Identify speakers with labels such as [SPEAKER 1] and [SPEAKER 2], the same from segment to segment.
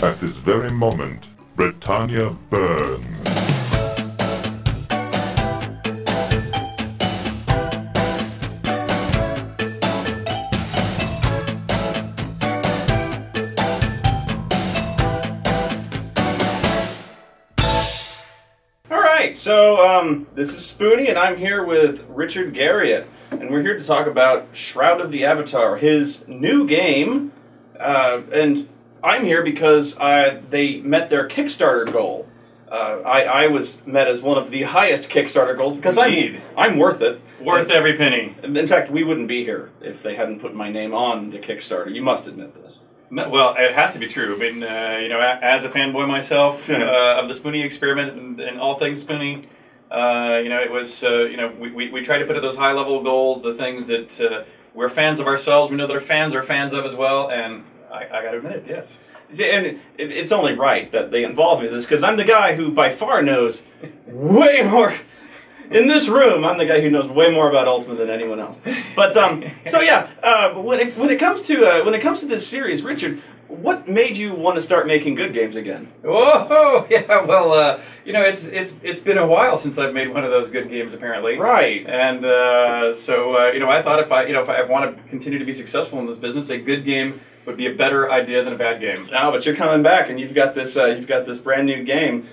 [SPEAKER 1] At this very moment, Britannia burns.
[SPEAKER 2] So, this is Spoony, and I'm here with Richard Garriott, and we're here to talk about Shroud of the Avatar, his new game, and I'm here because they met their Kickstarter goal. I was met as one of the highest Kickstarter goals, because I'm worth it.
[SPEAKER 3] Worth every penny.
[SPEAKER 2] In fact, we wouldn't be here if they hadn't put my name on the Kickstarter. You must admit this.
[SPEAKER 3] No, well, it has to be true. I mean, you know, as a fanboy myself of the Spoony experiment and all things Spoony, you know, it was, you know, we try to put at those high-level goals, the things that we're fans of ourselves, we know that our fans are fans of as well, and I got to admit it, yes.
[SPEAKER 2] And it's only right that they involve me in this, because I'm the guy who by far knows way more. In this room, I'm the guy who knows way more about Ultima than anyone else. But so yeah, when it comes to this series, Richard, what made you want to start making good games again?
[SPEAKER 3] Whoa, yeah. Well, you know, it's been a while since I've made one of those good games, apparently.
[SPEAKER 2] Right.
[SPEAKER 3] And so you know, I thought if I want to continue to be successful in this business, a good game would be a better idea than a bad game.
[SPEAKER 2] Oh, but you're coming back, and you've got this brand new game.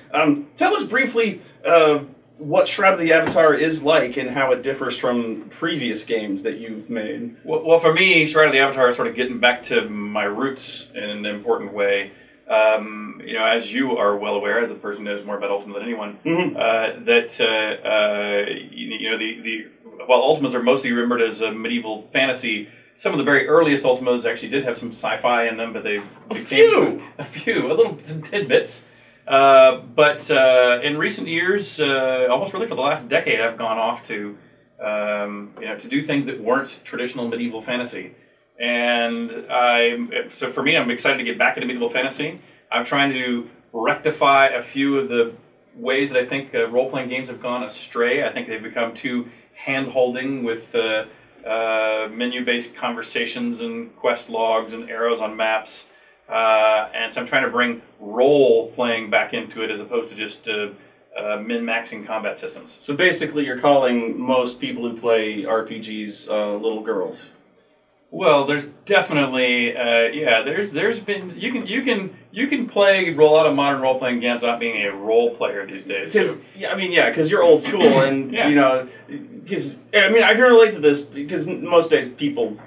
[SPEAKER 2] Tell us briefly what Shroud of the Avatar is like and how it differs from previous games that you've made.
[SPEAKER 3] Well, for me, Shroud of the Avatar is sort of getting back to my roots in an important way. You know, as you are well aware, as the person who knows more about Ultima than anyone, that you know, while Ultimas are mostly remembered as a medieval fantasy, some of the very earliest Ultimas actually did have some sci-fi in them, but they some tidbits. But in recent years, almost really for the last decade, I've gone off to, you know, to do things that weren't traditional medieval fantasy. And so for me, I'm excited to get back into medieval fantasy. I'm trying to rectify a few of the ways that I think role-playing games have gone astray. I think they've become too hand-holding with menu-based conversations and quest logs and arrows on maps. And so I'm trying to bring role-playing back into it as opposed to just min-maxing combat systems. So
[SPEAKER 2] basically you're calling most people who play RPGs little girls.
[SPEAKER 3] Well, there's definitely yeah. There's been you can play a lot of modern role-playing games without being a role player these days.
[SPEAKER 2] Because I mean, yeah, because you're old school and
[SPEAKER 3] yeah.
[SPEAKER 2] You know, because I mean I can relate to this because most days people,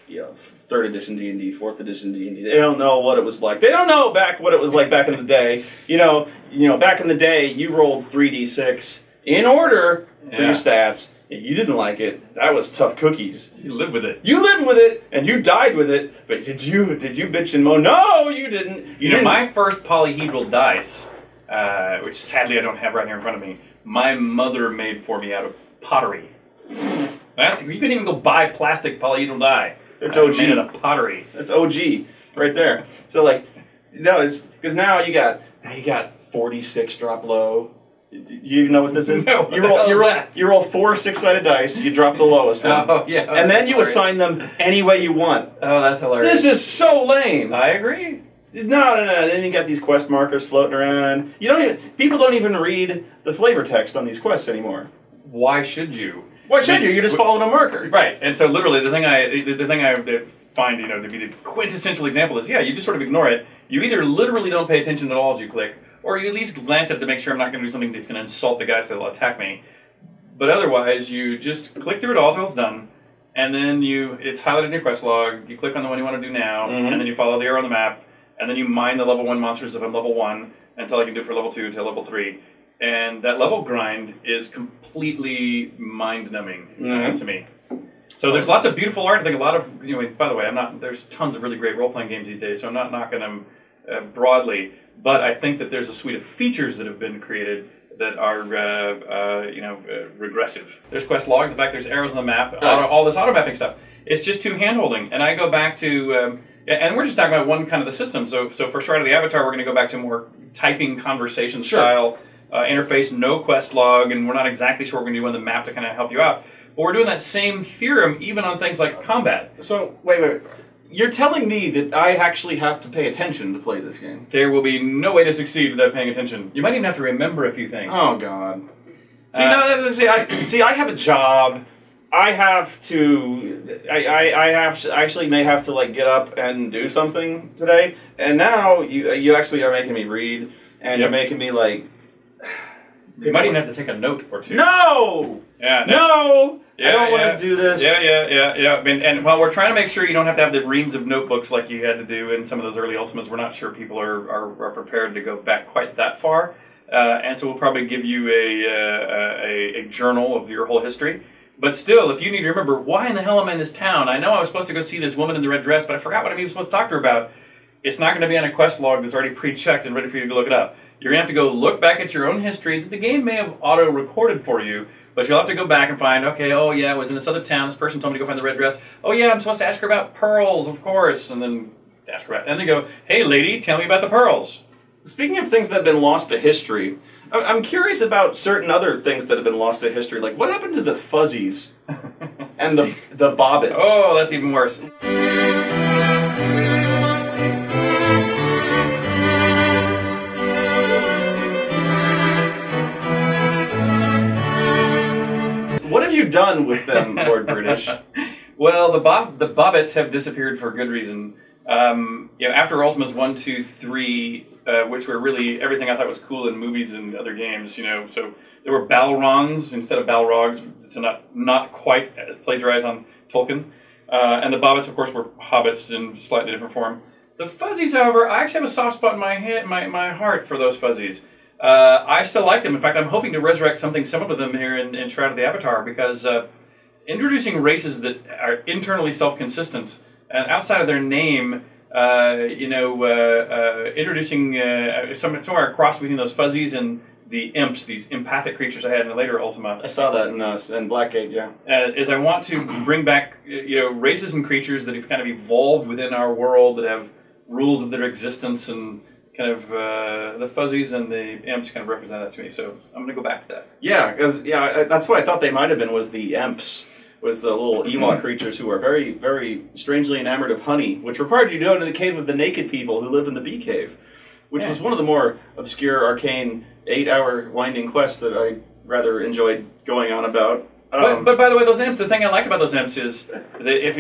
[SPEAKER 2] you know, 3rd edition D&D, 4th edition D&D. They don't know what it was like. They don't know what it was like back in the day. You know, back in the day, you rolled 3d6 in order for your stats. You didn't like it. That was tough cookies.
[SPEAKER 3] You lived with it.
[SPEAKER 2] You lived with it, and you died with it. But did you bitch and moan? No, you didn't.
[SPEAKER 3] You know, my first polyhedral dice, which sadly I don't have right here in front of me, my mother made for me out of pottery. You couldn't even go buy plastic polyhedral die.
[SPEAKER 2] It's OG.
[SPEAKER 3] Made out of pottery.
[SPEAKER 2] That's OG right there. So like, no, it's because now you got 46 drop low. You know what this is?
[SPEAKER 3] No,
[SPEAKER 2] you roll 4 6-sided dice. You drop the lowest one.
[SPEAKER 3] Oh yeah.
[SPEAKER 2] And then you assign them any way you want.
[SPEAKER 3] Oh, that's hilarious.
[SPEAKER 2] This is so lame.
[SPEAKER 3] I agree.
[SPEAKER 2] No. Then you got these quest markers floating around. People don't even read the flavor text on these quests anymore.
[SPEAKER 3] Why should you?
[SPEAKER 2] Why should you? You're just following a marker.
[SPEAKER 3] Right. And so literally the thing I find, you know, to be the quintessential example is, yeah, you just sort of ignore it. You either literally don't pay attention at all as you click, or you at least glance at it to make sure I'm not going to do something that's going to insult the guys that will attack me. But otherwise, you just click through it all until it's done, and then it's highlighted in your quest log, you click on the one you want to do now, and then you follow the arrow on the map, and then you mine the level 1 monsters if I'm level 1, until I can do it for level 2, until level 3. And that level grind is completely mind-numbing to me. So there's lots of beautiful art. I think a lot of, you know, by the way, there's tons of really great role-playing games these days, so I'm not knocking them broadly. But I think that there's a suite of features that have been created that are, you know, regressive. There's quest logs. In fact, there's arrows on the map, all this auto-mapping stuff. It's just too hand-holding. And I go back to, and we're just talking about one kind of the system. So for Shroud of the Avatar, we're going to go back to more typing conversation style interface, no quest log, and we're not exactly sure what we're going to do on the map to kind of help you out. But we're doing that same theorem even on things like combat.
[SPEAKER 2] So, wait. you're telling me that I actually have to pay attention to play this game.
[SPEAKER 3] There will be no way to succeed without paying attention. You might even have to remember a few things.
[SPEAKER 2] Oh God. See, I have a job. I have to. I actually may have to like get up and do something today. And now you actually are making me read, and you're making me like.
[SPEAKER 3] You might even have to take a note or two.
[SPEAKER 2] No. Yeah. No. I don't want to do this.
[SPEAKER 3] Yeah. I mean, and while we're trying to make sure you don't have to have the reams of notebooks like you had to do in some of those early Ultimas, we're not sure people are prepared to go back quite that far. And so we'll probably give you a journal of your whole history. But still, if you need to remember, why in the hell am I in this town? I know I was supposed to go see this woman in the red dress, but I forgot what I'm even supposed to talk to her about. It's not going to be on a quest log that's already pre-checked and ready for you to look it up. You're going to have to go look back at your own history that the game may have auto-recorded for you, but you'll have to go back and find, okay, oh yeah, I was in this other town, this person told me to go find the red dress. Oh yeah, I'm supposed to ask her about pearls, of course, and then ask her about, and they go, hey lady, tell me about the pearls.
[SPEAKER 2] Speaking of things that have been lost to history, I'm curious about certain other things that have been lost to history. Like, what happened to the fuzzies and the bobbits?
[SPEAKER 3] Oh, that's even worse.
[SPEAKER 2] What have you done with them, Lord British?
[SPEAKER 3] Well, the bobbits have disappeared for good reason. After Ultimas 1, 2, 3, which were really everything I thought was cool in movies and other games, so there were Balrons instead of Balrogs to not quite as plagiarize on Tolkien. And the bobbits, of course, were hobbits in slightly different form. The fuzzies, however, I actually have a soft spot in my heart for those fuzzies. I still like them. In fact, I'm hoping to resurrect something similar to them here in Shroud of the Avatar, because introducing races that are internally self-consistent and outside of their name, introducing somewhere across between those fuzzies and the imps, these empathic creatures I had in the later Ultima.
[SPEAKER 2] I saw that in Blackgate, yeah.
[SPEAKER 3] Is I want to bring back races and creatures that have kind of evolved within our world, that have rules of their existence, and kind of the fuzzies and the imps kind of represent that to me. So I'm going to go back to that.
[SPEAKER 2] Yeah, because that's what I thought they might have been, was the imps. Was the little Ewok creatures who are very, very strangely enamored of honey, which required you to go into the cave of the naked people who live in the bee cave, which was one of the more obscure, arcane, 8-hour winding quests that I rather enjoyed going on about.
[SPEAKER 3] But by the way, those imps, the thing I liked about those imps is that if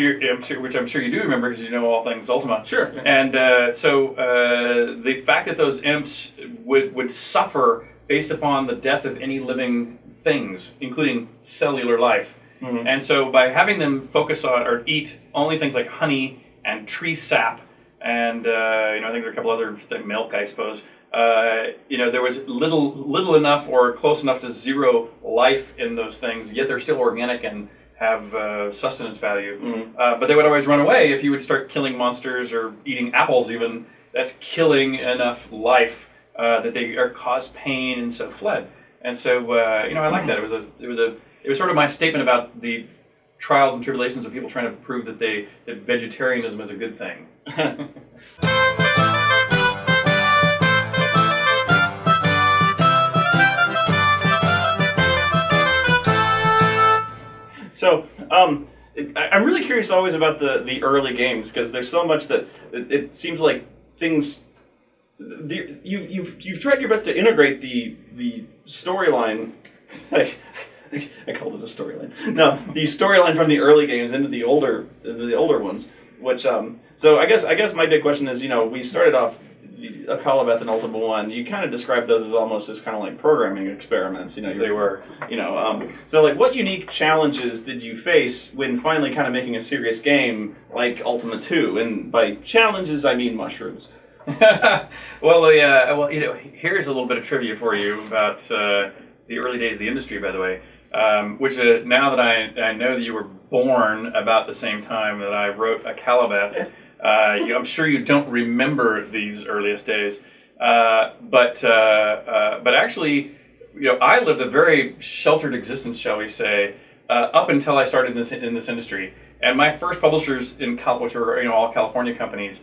[SPEAKER 3] which I'm sure you do remember because you know all things Ultima.
[SPEAKER 2] Sure.
[SPEAKER 3] And the fact that those imps would suffer based upon the death of any living things, including cellular life. Mm-hmm. And so by having them focus on or eat only things like honey and tree sap, and I think there are a couple other milk, I suppose. There was little enough or close enough to zero life in those things, yet they're still organic and have sustenance value. Mm-hmm. But they would always run away if you would start killing monsters or eating apples even. That's killing enough life that they cause pain and so fled. And so I like that. It was sort of my statement about the trials and tribulations of people trying to prove that vegetarianism is a good thing.
[SPEAKER 2] So, I'm really curious always about the early games, because there's so much that it seems like things. You've tried your best to integrate the storyline. I called it a storyline. No, the storyline from the early games into the older ones. Which so I guess my big question is, we started off a Calabeth and Ultima 1. You kind of described those as almost as kind of like programming experiments.
[SPEAKER 3] They were.
[SPEAKER 2] So like, what unique challenges did you face when finally kind of making a serious game like Ultima 2? And by challenges, I mean mushrooms.
[SPEAKER 3] Here's a little bit of trivia for you about the early days of the industry, by the way. Which now that I know that you were born about the same time that I wrote a Calabeth, I'm sure you don't remember these earliest days, but actually, I lived a very sheltered existence, shall we say, up until I started in this industry. And my first publishers which were all California companies,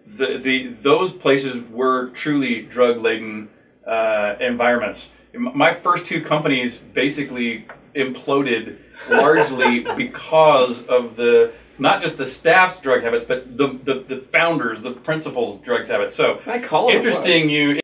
[SPEAKER 3] those places were truly drug-laden environments. My first two companies basically imploded largely because of the not just the staff's drug habits, but the founders, the principals' drug habits. So
[SPEAKER 2] I call it
[SPEAKER 3] interesting.